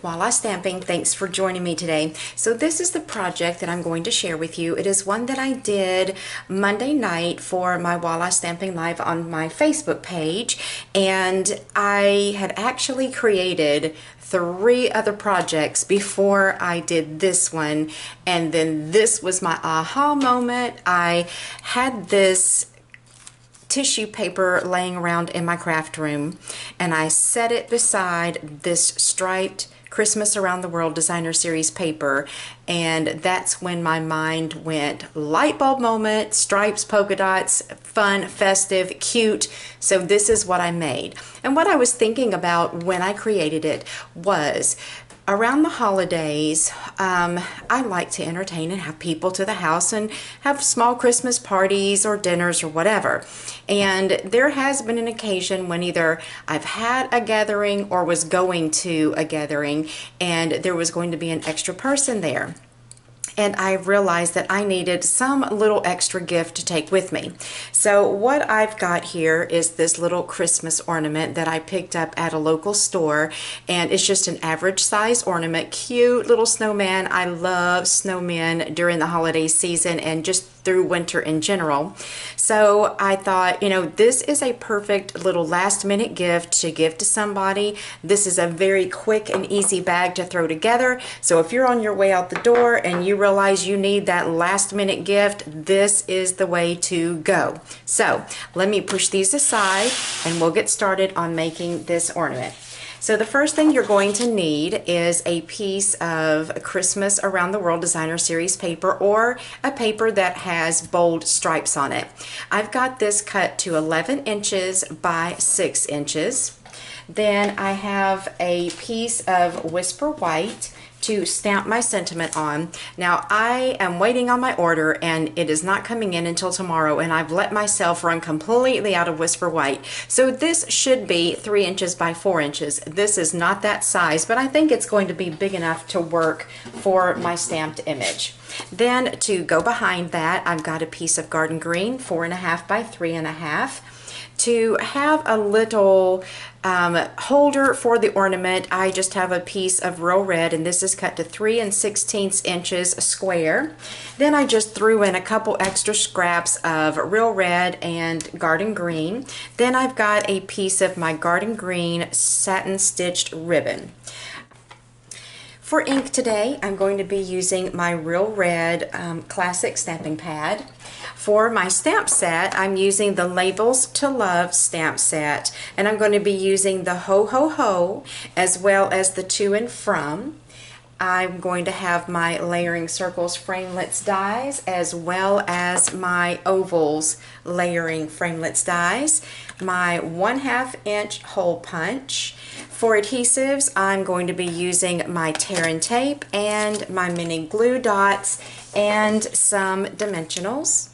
with Walla Stamping. Thanks for joining me today. So this is the project that I'm going to share with you. It is one that I did Monday night for my Walla Stamping Live on my Facebook page, and I had actually created 3 other projects before I did this one, and then this was my aha moment. I had this tissue paper laying around in my craft room, and I set it beside this striped Christmas Around the World Designer Series paper, and that's when my mind went light bulb moment, stripes, polka dots, fun, festive, cute. So this is what I made. And what I was thinking about when I created it was, around the holidays, I like to entertain and have people to the house and have small Christmas parties or dinners or whatever. And there has been an occasion when either I've had a gathering or was going to a gathering and there was going to be an extra person there. And I realized that I needed some little extra gift to take with me. So what I've got here is this little Christmas ornament that I picked up at a local store, and it's just an average size ornament, cute little snowman. I love snowmen during the holiday season and just through winter in general. So I thought, you know, this is a perfect little last minute gift to give to somebody. This is a very quick and easy bag to throw together. So if you're on your way out the door and you realize you need that last minute gift, this is the way to go. So let me push these aside and we'll get started on making this ornament. So the first thing you're going to need is a piece of Christmas Around the World Designer Series paper, or a paper that has bold stripes on it. I've got this cut to 11 inches by 6 inches. Then I have a piece of Whisper White to stamp my sentiment on. Now I am waiting on my order and it is not coming in until tomorrow, and I've let myself run completely out of Whisper White. So this should be 3 inches by 4 inches. This is not that size, but I think it's going to be big enough to work for my stamped image. Then to go behind that, I've got a piece of Garden Green, 4.5 by 3.5. To have a little holder for the ornament, I just have a piece of Real Red, and this is cut to 3 16 inches square. Then I just threw in a couple extra scraps of Real Red and Garden Green. Then I've got a piece of my Garden Green satin stitched ribbon. For ink today, I'm going to be using my Real Red classic stamping pad. For my stamp set, I'm using the Labels to Love stamp set, and I'm going to be using the Ho Ho Ho as well as the To and From. I'm going to have my Layering Circles Framelits dies as well as my Ovals Layering Framelits dies, my 1/2 inch hole punch. For adhesives, I'm going to be using my tear and tape and my mini glue dots and some dimensionals.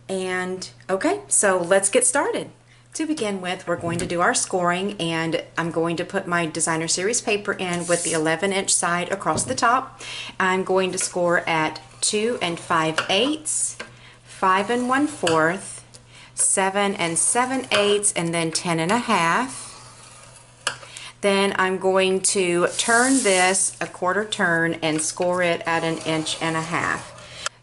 And okay, so let's get started. To begin with, we're going to do our scoring, and I'm going to put my Designer Series paper in with the 11-inch side across the top. I'm going to score at 2 5/8, 5 1/4, 7 7/8, and then 10 1/2. Then I'm going to turn this a quarter turn and score it at 1 1/2 inches.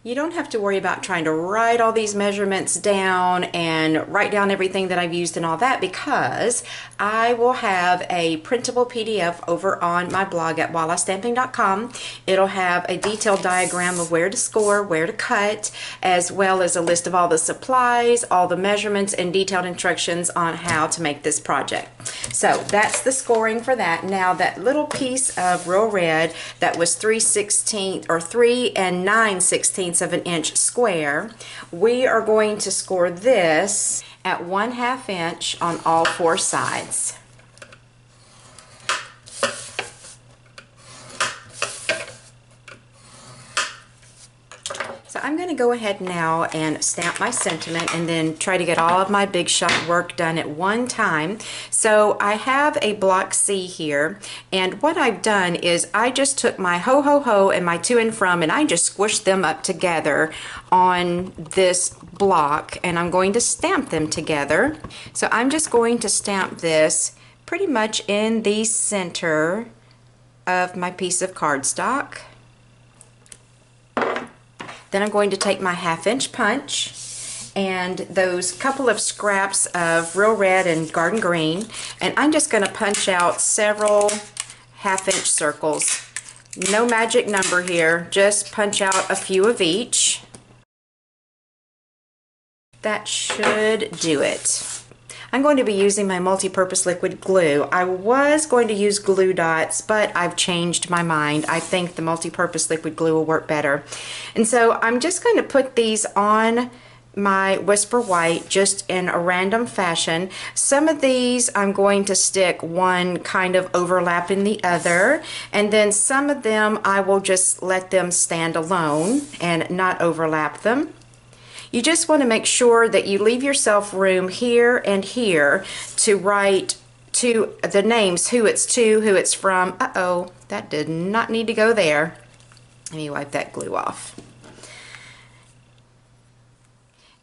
You don't have to worry about trying to write all these measurements down and write down everything that I've used and all that, because I will have a printable PDF over on my blog at wallastamping.com. It'll have a detailed diagram of where to score, where to cut, as well as a list of all the supplies, all the measurements, and detailed instructions on how to make this project. So that's the scoring for that. Now that little piece of Real Red that was 3/16 or 3 9/16 of an inch square, we are going to score this at 1/2 inch on all 4 sides. So I'm going to go ahead now and stamp my sentiment and then try to get all of my big shot work done at one time. So I have a block C here, and what I've done is I just took my Ho Ho Ho and my To and From, and I just squished them up together on this block, and I'm going to stamp them together. So I'm just going to stamp this pretty much in the center of my piece of cardstock. Then I'm going to take my 1/2-inch punch and those couple of scraps of real red and garden green, and I'm just going to punch out several 1/2-inch circles. No magic number here, just punch out a few of each. That should do it. I'm going to be using my multi-purpose liquid glue. I was going to use glue dots, but I've changed my mind. I think the multi-purpose liquid glue will work better. And so I'm just going to put these on my Whisper White just in a random fashion. Some of these I'm going to stick one kind of overlapping the other, and then some of them I will just let them stand alone and not overlap them. You just want to make sure that you leave yourself room here and here to write to the names, who it's to, who it's from. Uh-oh, that did not need to go there. Let me wipe that glue off.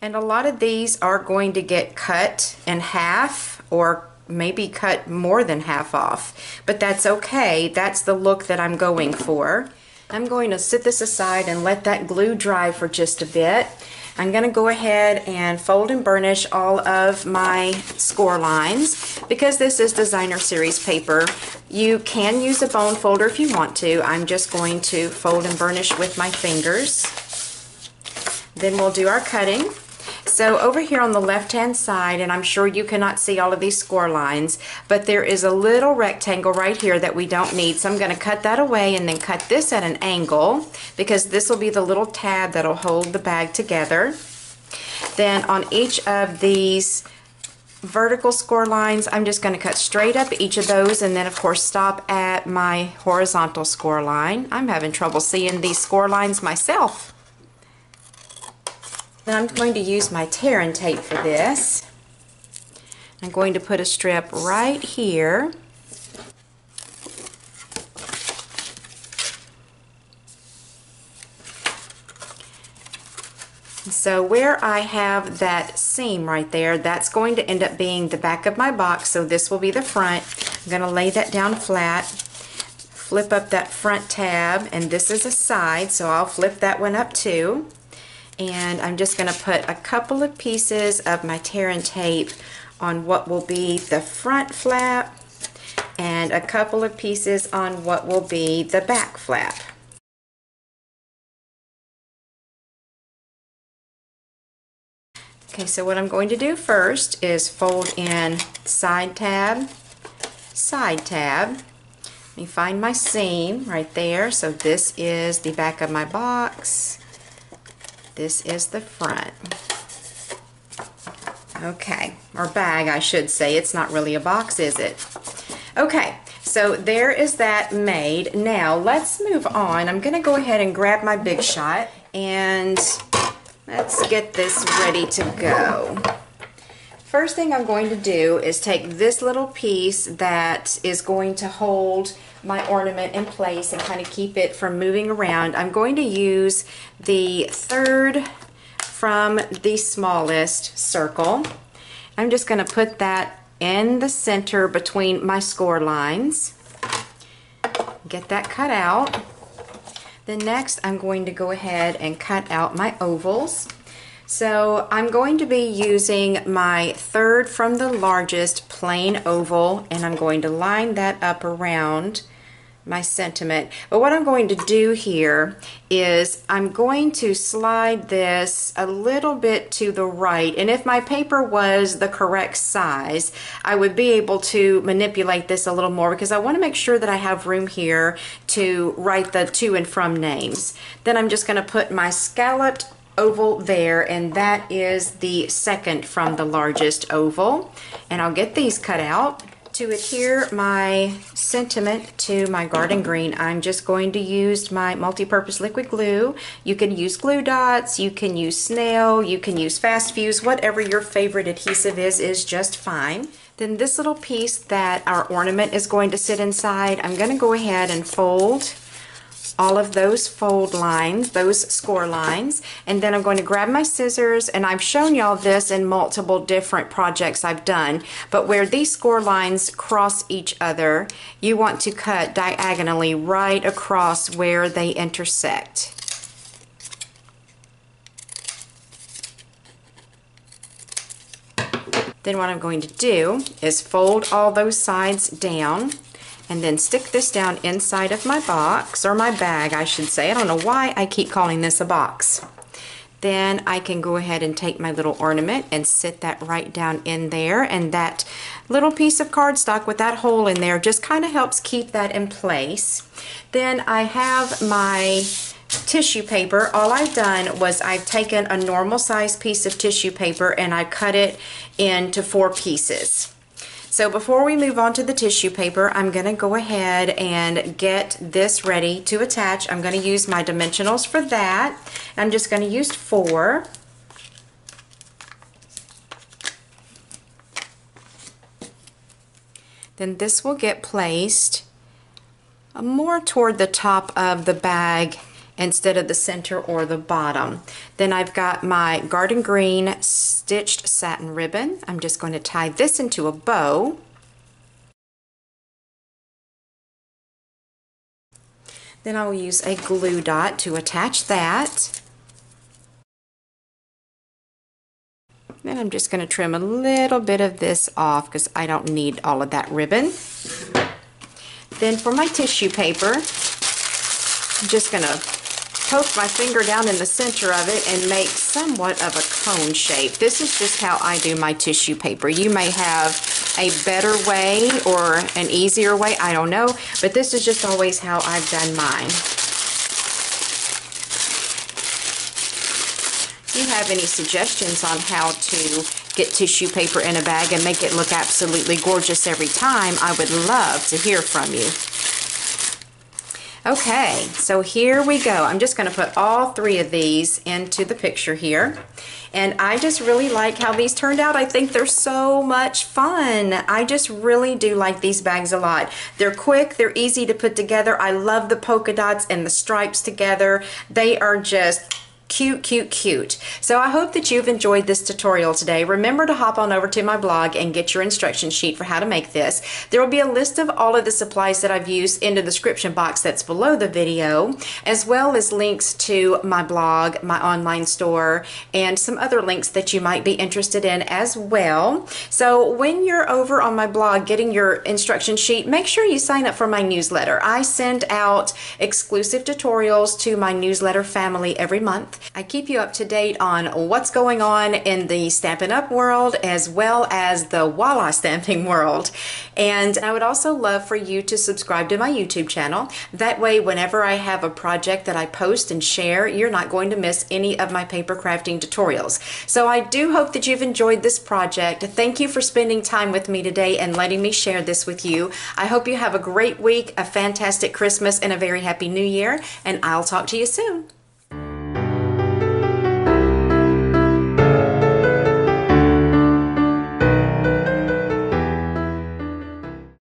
And a lot of these are going to get cut in half or maybe cut more than half off, but that's okay. That's the look that I'm going for. I'm going to sit this aside and let that glue dry for just a bit. I'm going to go ahead and fold and burnish all of my score lines. Because this is designer series paper, you can use a bone folder if you want to. I'm just going to fold and burnish with my fingers. Then we'll do our cutting. So over here on the left hand side, and I'm sure you cannot see all of these score lines, but there is a little rectangle right here that we don't need, so I'm going to cut that away and then cut this at an angle because this will be the little tab that will hold the bag together. Then on each of these vertical score lines, I'm just going to cut straight up each of those and then of course stop at my horizontal score line. I'm having trouble seeing these score lines myself. Then I'm going to use my tear and tape for this. I'm going to put a strip right here. So where I have that seam right there, that's going to end up being the back of my box, so this will be the front. I'm going to lay that down flat, flip up that front tab, and this is a side, so I'll flip that one up too. And I'm just going to put a couple of pieces of my tear and tape on what will be the front flap and a couple of pieces on what will be the back flap. Okay, so what I'm going to do first is fold in side tab, side tab. Let me find my seam right there. So this is the back of my box. This is the front. Okay, or bag I should say. It's not really a box, is it? Okay, so there is that made. Now let's move on. I'm going to go ahead and grab my Big Shot and let's get this ready to go. First thing I'm going to do is take this little piece that is going to hold my ornament in place and kind of keep it from moving around. I'm going to use the third from the smallest circle. I'm just going to put that in the center between my score lines. Get that cut out. Then next I'm going to go ahead and cut out my ovals. So I'm going to be using my third from the largest plain oval, and I'm going to line that up around my sentiment. But what I'm going to do here is I'm going to slide this a little bit to the right, and if my paper was the correct size, I would be able to manipulate this a little more because I want to make sure that I have room here to write the to and from names. Then I'm just going to put my scalloped oval there, and that is the second from the largest oval, and I'll get these cut out. To adhere my sentiment to my garden green, I'm just going to use my multi-purpose liquid glue. You can use glue dots, you can use snail, you can use fast fuse, whatever your favorite adhesive is just fine. Then this little piece that our ornament is going to sit inside, I'm going to go ahead and fold all of those fold lines, those score lines, and then I'm going to grab my scissors, and I've shown y'all this in multiple different projects I've done, but where these score lines cross each other, you want to cut diagonally right across where they intersect. Then what I'm going to do is fold all those sides down and then stick this down inside of my box, or my bag I should say. I don't know why I keep calling this a box. Then I can go ahead and take my little ornament and sit that right down in there, and that little piece of cardstock with that hole in there just kind of helps keep that in place. Then I have my tissue paper. All I've done was I've taken a normal size piece of tissue paper and I cut it into 4 pieces. So before we move on to the tissue paper, I'm going to go ahead and get this ready to attach. I'm going to use my dimensionals for that. I'm just going to use 4. Then this will get placed more toward the top of the bag instead of the center or the bottom. Then I've got my garden green stitched satin ribbon. I'm just going to tie this into a bow. Then I will use a glue dot to attach that. Then I'm just going to trim a little bit of this off because I don't need all of that ribbon. Then for my tissue paper, I'm just going to poke my finger down in the center of it and make somewhat of a cone shape. This is just how I do my tissue paper. You may have a better way or an easier way, I don't know, but this is just always how I've done mine. If you have any suggestions on how to get tissue paper in a bag and make it look absolutely gorgeous every time, I would love to hear from you. Okay, so here we go. I'm just going to put all 3 of these into the picture here. And I just really like how these turned out. I think they're so much fun. I just really do like these bags a lot. They're quick, they're easy to put together. I love the polka dots and the stripes together. They are just cute, cute, cute. So I hope that you've enjoyed this tutorial today. Remember to hop on over to my blog and get your instruction sheet for how to make this. There will be a list of all of the supplies that I've used in the description box that's below the video, as well as links to my blog, my online store, and some other links that you might be interested in as well. So when you're over on my blog getting your instruction sheet, make sure you sign up for my newsletter. I send out exclusive tutorials to my newsletter family every month. I keep you up to date on what's going on in the Stampin' Up world as well as the Walla Stamping world. And I would also love for you to subscribe to my YouTube channel. That way, whenever I have a project that I post and share, you're not going to miss any of my paper crafting tutorials. So I do hope that you've enjoyed this project. Thank you for spending time with me today and letting me share this with you. I hope you have a great week, a fantastic Christmas, and a very happy New Year, and I'll talk to you soon.